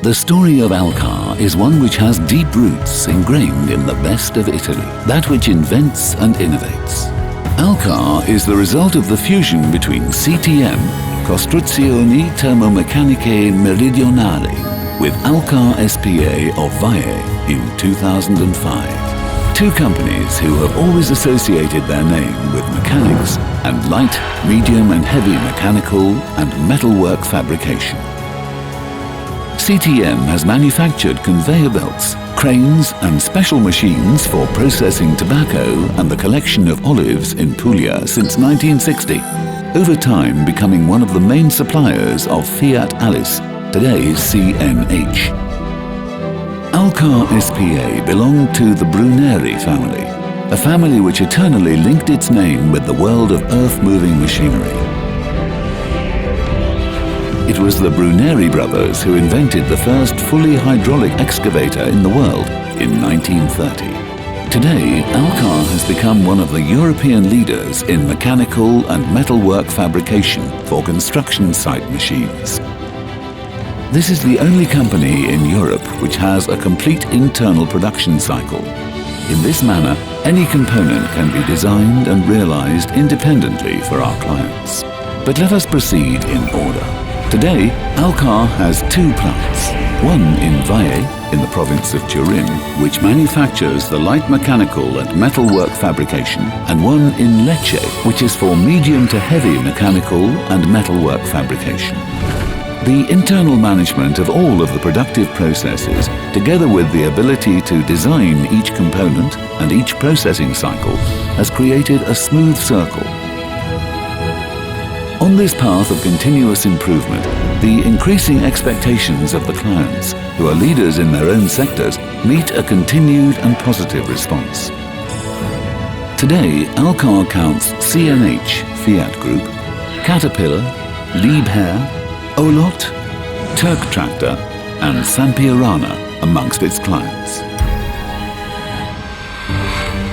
The story of Alcar is one which has deep roots ingrained in the best of Italy, that which invents and innovates. Alcar is the result of the fusion between CTM, Costruzioni Termomeccaniche Meridionali, with Alcar SPA of Vaie in 2005. Two companies who have always associated their name with mechanics and light, medium and heavy mechanical and metalwork fabrication. CTM has manufactured conveyor belts, cranes and special machines for processing tobacco and the collection of olives in Puglia since 1960, over time becoming one of the main suppliers of Fiat Alice, today's CNH. Alcar SPA belonged to the Bruneri family, a family which eternally linked its name with the world of earth-moving machinery. It was the Bruneri brothers who invented the first fully hydraulic excavator in the world in 1930. Today, Alcar has become one of the European leaders in mechanical and metalwork fabrication for construction site machines. This is the only company in Europe which has a complete internal production cycle. In this manner, any component can be designed and realized independently for our clients. But let us proceed in order. Today, Alcar has two plants, one in Vaie, in the province of Turin, which manufactures the light mechanical and metalwork fabrication, and one in LECCE, which is for medium to heavy mechanical and metalwork fabrication. The internal management of all of the productive processes, together with the ability to design each component and each processing cycle, has created a smooth circle. On this path of continuous improvement, the increasing expectations of the clients, who are leaders in their own sectors, meet a continued and positive response. Today, Alcar counts CNH, Fiat Group, Caterpillar, Liebherr, Haulotte, Turk Traktor and Sampierana amongst its clients.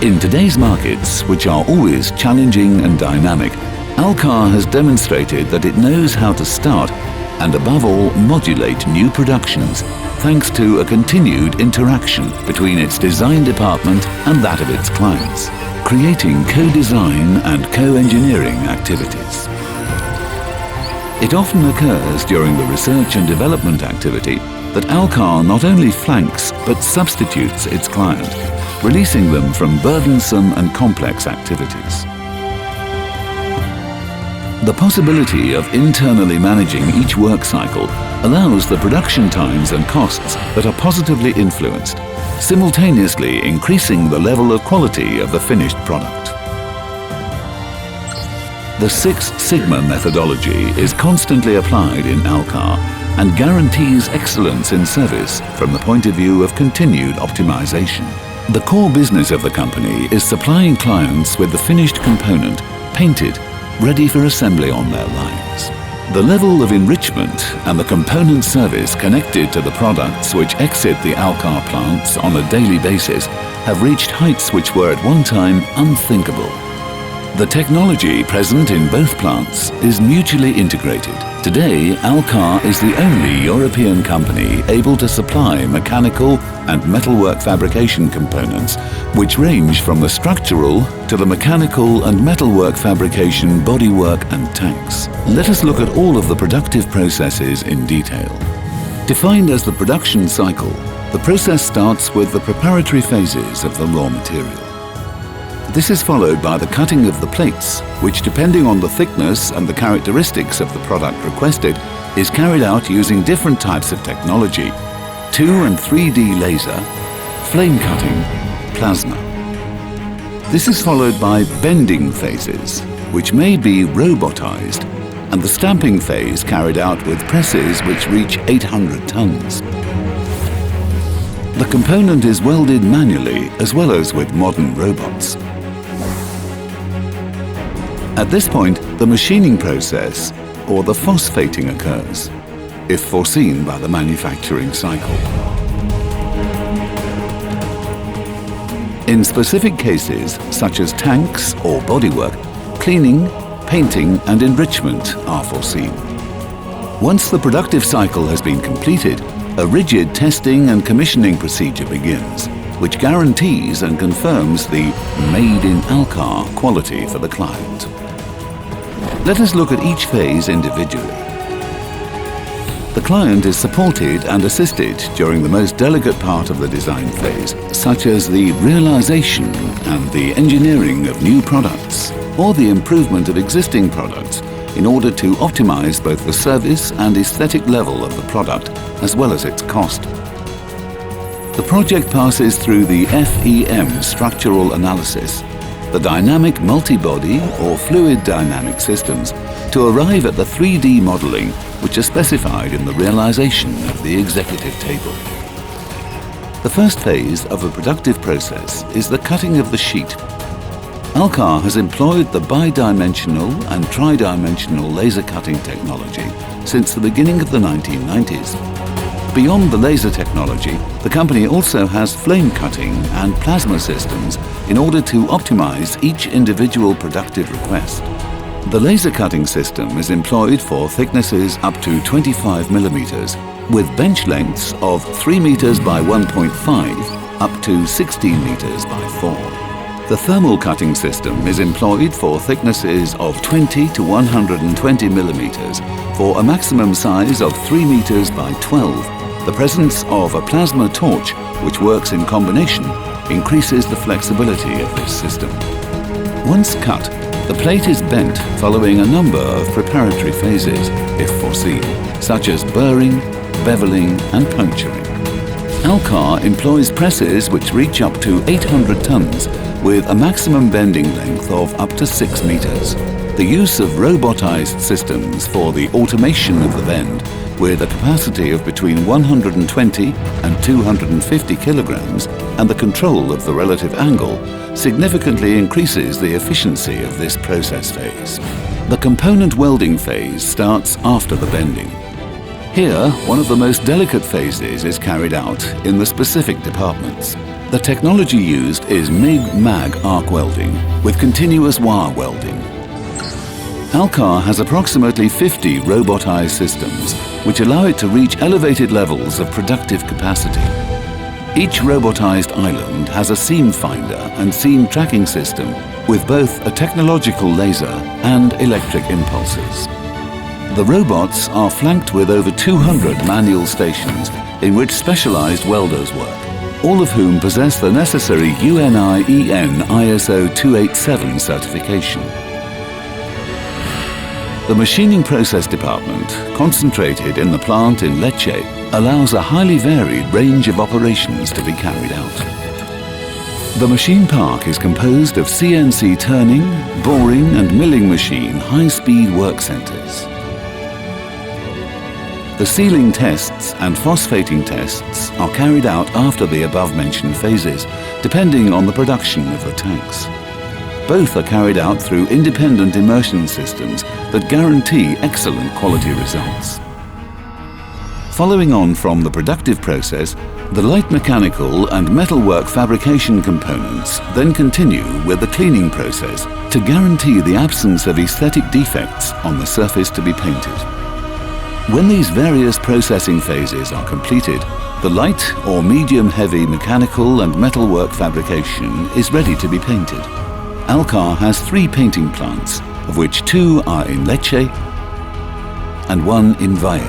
In today's markets, which are always challenging and dynamic, Alcar has demonstrated that it knows how to start and above all modulate new productions thanks to a continued interaction between its design department and that of its clients, creating co-design and co-engineering activities. It often occurs during the research and development activity that Alcar not only flanks but substitutes its client, releasing them from burdensome and complex activities. The possibility of internally managing each work cycle allows the production times and costs that are positively influenced, simultaneously increasing the level of quality of the finished product. The Six Sigma methodology is constantly applied in Alcar and guarantees excellence in service from the point of view of continued optimization. The core business of the company is supplying clients with the finished component, painted, ready for assembly on their lines. The level of enrichment and the component service connected to the products which exit the Alcar plants on a daily basis have reached heights which were at one time unthinkable. The technology present in both plants is mutually integrated. Today, Alcar is the only European company able to supply mechanical and metalwork fabrication components which range from the structural to the mechanical and metalwork fabrication bodywork and tanks. Let us look at all of the productive processes in detail. Defined as the production cycle, the process starts with the preparatory phases of the raw material. This is followed by the cutting of the plates, which, depending on the thickness and the characteristics of the product requested, is carried out using different types of technology: 2 and 3D laser, flame cutting, plasma. This is followed by bending phases, which may be robotized, and the stamping phase carried out with presses which reach 800 tons. The component is welded manually as well as with modern robots. At this point, the machining process, or the phosphating, occurs, if foreseen by the manufacturing cycle. In specific cases, such as tanks or bodywork, cleaning, painting and enrichment are foreseen. Once the productive cycle has been completed, A rigid testing and commissioning procedure begins, which guarantees and confirms the made in Alcar quality for the client. Let us look at each phase individually. The client is supported and assisted during the most delicate part of the design phase, such as the realization and the engineering of new products, or the improvement of existing products, in order to optimize both the service and aesthetic level of the product, as well as its cost. The project passes through the FEM structural analysis, the dynamic multi-body or fluid dynamic systems, to arrive at the 3D modeling which are specified in the realization of the executive table. The first phase of a productive process is the cutting of the sheet. Alcar has employed the bidimensional and tridimensional laser cutting technology since the beginning of the 1990s. Beyond the laser technology, the company also has flame cutting and plasma systems in order to optimize each individual productive request. The laser cutting system is employed for thicknesses up to 25 millimeters, with bench lengths of 3 meters by 1.5 up to 16 meters by 4. The thermal cutting system is employed for thicknesses of 20 to 120 millimeters for a maximum size of 3 meters by 12. The presence of a plasma torch, which works in combination, increases the flexibility of this system. Once cut, the plate is bent following a number of preparatory phases, if foreseen, such as burring, beveling and puncturing. Alcar employs presses which reach up to 800 tons with a maximum bending length of up to 6 meters. The use of robotized systems for the automation of the bend, with a capacity of between 120 and 250 kilograms, and the control of the relative angle, significantly increases the efficiency of this process phase. The component welding phase starts after the bending. Here, one of the most delicate phases is carried out in the specific departments. The technology used is MIG-MAG arc welding with continuous wire welding. Alcar has approximately 50 robotized systems which allow it to reach elevated levels of productive capacity. Each robotized island has a seam finder and seam tracking system with both a technological laser and electric impulses. The robots are flanked with over 200 manual stations in which specialized welders work, all of whom possess the necessary UNI-EN ISO 287 certification. The machining process department, concentrated in the plant in LECCE, allows a highly varied range of operations to be carried out. The machine park is composed of CNC turning, boring and milling machine high-speed work centers. The sealing tests and phosphating tests are carried out after the above-mentioned phases, depending on the production of the tanks. Both are carried out through independent immersion systems that guarantee excellent quality results. Following on from the productive process, the light mechanical and metalwork fabrication components then continue with the cleaning process to guarantee the absence of aesthetic defects on the surface to be painted. When these various processing phases are completed, the light or medium-heavy mechanical and metalwork fabrication is ready to be painted. Alcar has 3 painting plants, of which 2 are in LECCE and 1 in Vaie.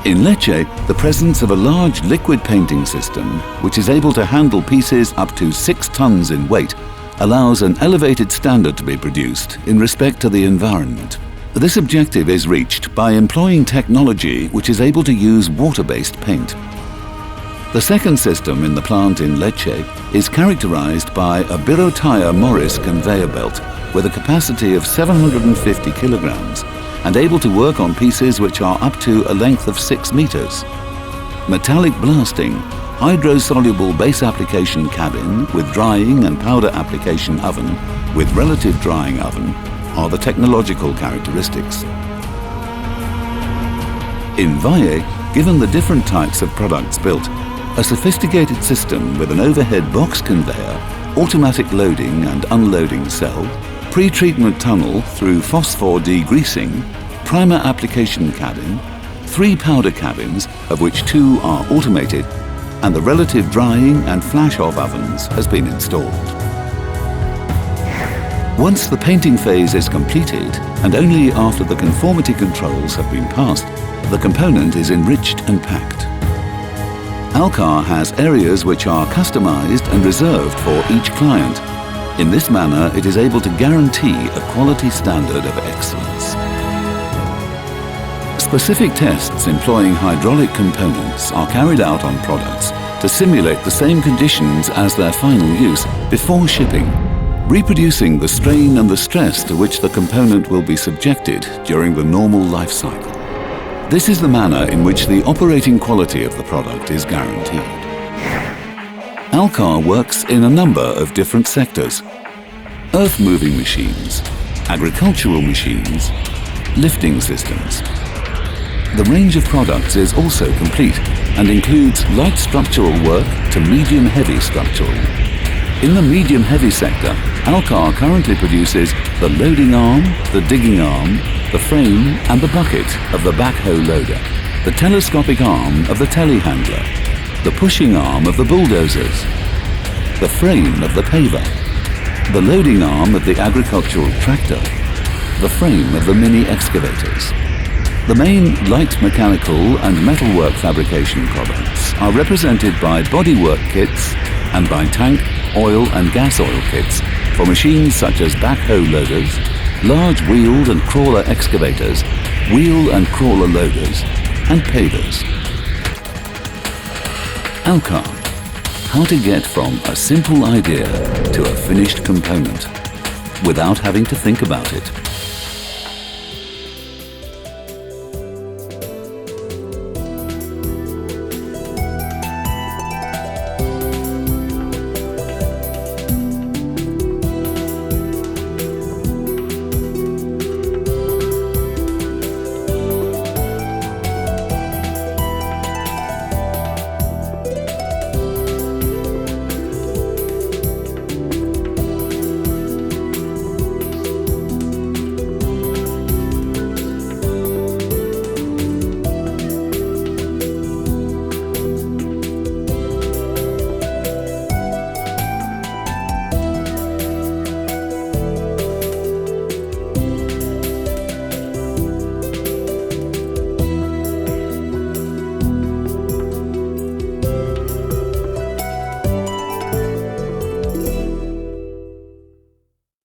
In LECCE, the presence of a large liquid painting system, which is able to handle pieces up to 6 tons in weight, allows an elevated standard to be produced in respect to the environment. This objective is reached by employing technology which is able to use water-based paint. The second system in the plant in LECCE is characterized by a Birotaya Morris conveyor belt with a capacity of 750 kilograms and able to work on pieces which are up to a length of 6 meters. Metallic blasting, hydro-soluble base application cabin with drying and powder application oven with relative drying oven are the technological characteristics. In Vaie, given the different types of products built, a sophisticated system with an overhead box conveyor, automatic loading and unloading cell, pre-treatment tunnel through phosphor degreasing, primer application cabin, 3 powder cabins, of which 2 are automated, and the relative drying and flash-off ovens has been installed. Once the painting phase is completed, and only after the conformity controls have been passed, the component is enriched and packed. Alcar has areas which are customized and reserved for each client. In this manner, it is able to guarantee a quality standard of excellence. Specific tests employing hydraulic components are carried out on products to simulate the same conditions as their final use before shipping, reproducing the strain and the stress to which the component will be subjected during the normal life cycle. This is the manner in which the operating quality of the product is guaranteed. Alcar works in a number of different sectors: earth-moving machines, agricultural machines, lifting systems. The range of products is also complete and includes light structural work to medium-heavy structural. In the medium-heavy sector, Alcar currently produces the loading arm, the digging arm, the frame and the bucket of the backhoe loader, the telescopic arm of the telehandler, the pushing arm of the bulldozers, the frame of the paver, the loading arm of the agricultural tractor, the frame of the mini excavators. The main light mechanical and metalwork fabrication products are represented by bodywork kits and by tank, oil and gas oil kits for machines such as backhoe loaders, large wheeled and crawler excavators, wheel and crawler loaders, and pavers. Alcar. How to get from a simple idea to a finished component without having to think about it.